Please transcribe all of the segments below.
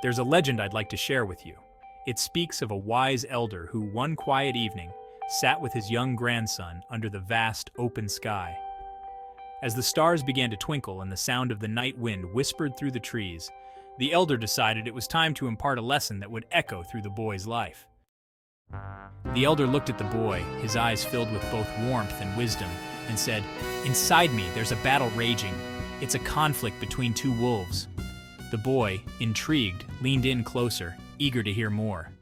There's a legend I'd like to share with you. It speaks of a wise elder who, one quiet evening, sat with his young grandson under the vast, open sky. As the stars began to twinkle and the sound of the night wind whispered through the trees, the elder decided it was time to impart a lesson that would echo through the boy's life. The elder looked at the boy, his eyes filled with both warmth and wisdom, and said, "Inside me, there's a battle raging. It's a conflict between two wolves." The boy, intrigued, leaned in closer, eager to hear more.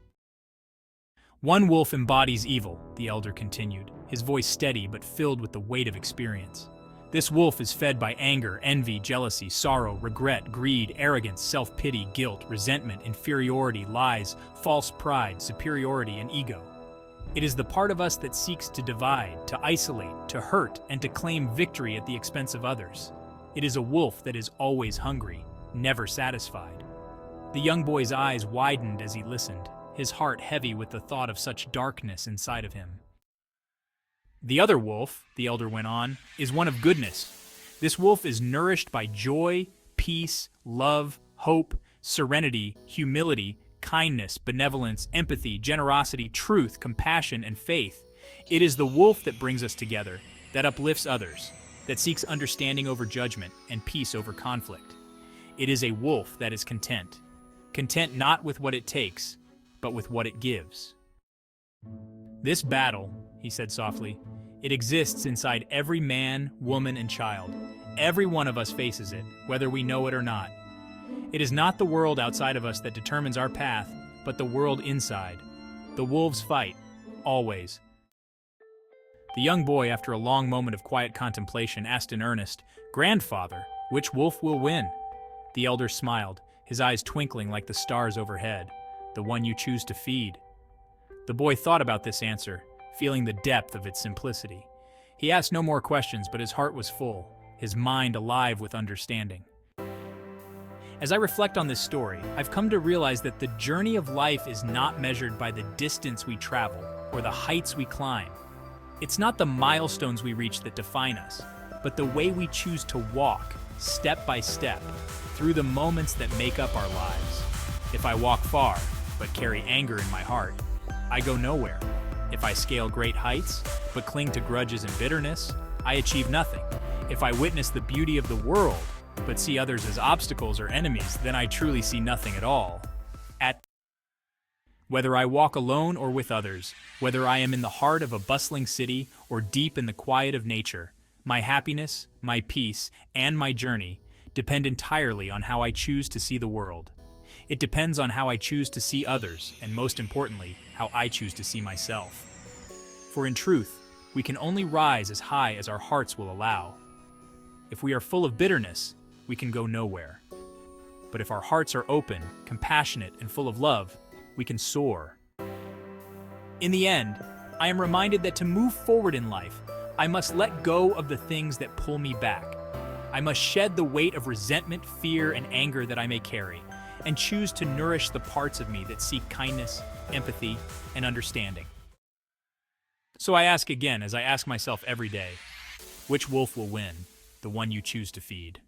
"One wolf embodies evil," the elder continued, his voice steady but filled with the weight of experience. "This wolf is fed by anger, envy, jealousy, sorrow, regret, greed, arrogance, self-pity, guilt, resentment, inferiority, lies, false pride, superiority, and ego. It is the part of us that seeks to divide, to isolate, to hurt, and to claim victory at the expense of others. It is a wolf that is always hungry, never satisfied." The young boy's eyes widened as he listened, his heart heavy with the thought of such darkness inside of him. "The other wolf," the elder went on, "is one of goodness. This wolf is nourished by joy, peace, love, hope, serenity, humility, kindness, benevolence, empathy, generosity, truth, compassion, and faith. It is the wolf that brings us together, that uplifts others, that seeks understanding over judgment and peace over conflict. It is a wolf that is content. Content not with what it takes, but with what it gives. This battle," he said softly, "it exists inside every man, woman, and child. Every one of us faces it, whether we know it or not. It is not the world outside of us that determines our path, but the world inside. The wolves fight, always." The young boy, after a long moment of quiet contemplation, asked in earnest, "Grandfather, which wolf will win?" The elder smiled, his eyes twinkling like the stars overhead. "The one you choose to feed." The boy thought about this answer, feeling the depth of its simplicity. He asked no more questions, but his heart was full, his mind alive with understanding. As I reflect on this story, I've come to realize that the journey of life is not measured by the distance we travel or the heights we climb. It's not the milestones we reach that define us, but the way we choose to walk, step by step, through the moments that make up our lives. If I walk far, but carry anger in my heart, I go nowhere. If I scale great heights, but cling to grudges and bitterness, I achieve nothing. If I witness the beauty of the world, but see others as obstacles or enemies, then I truly see nothing at all. Whether I walk alone or with others, whether I am in the heart of a bustling city or deep in the quiet of nature, my happiness, my peace, and my journey depend entirely on how I choose to see the world. It depends on how I choose to see others, and most importantly, how I choose to see myself. For in truth, we can only rise as high as our hearts will allow. If we are full of bitterness, we can go nowhere. But if our hearts are open, compassionate, and full of love, we can soar. In the end, I am reminded that to move forward in life, I must let go of the things that pull me back. I must shed the weight of resentment, fear, and anger that I may carry, and choose to nourish the parts of me that seek kindness, empathy, and understanding. So I ask again, as I ask myself every day, which wolf will win? The one you choose to feed.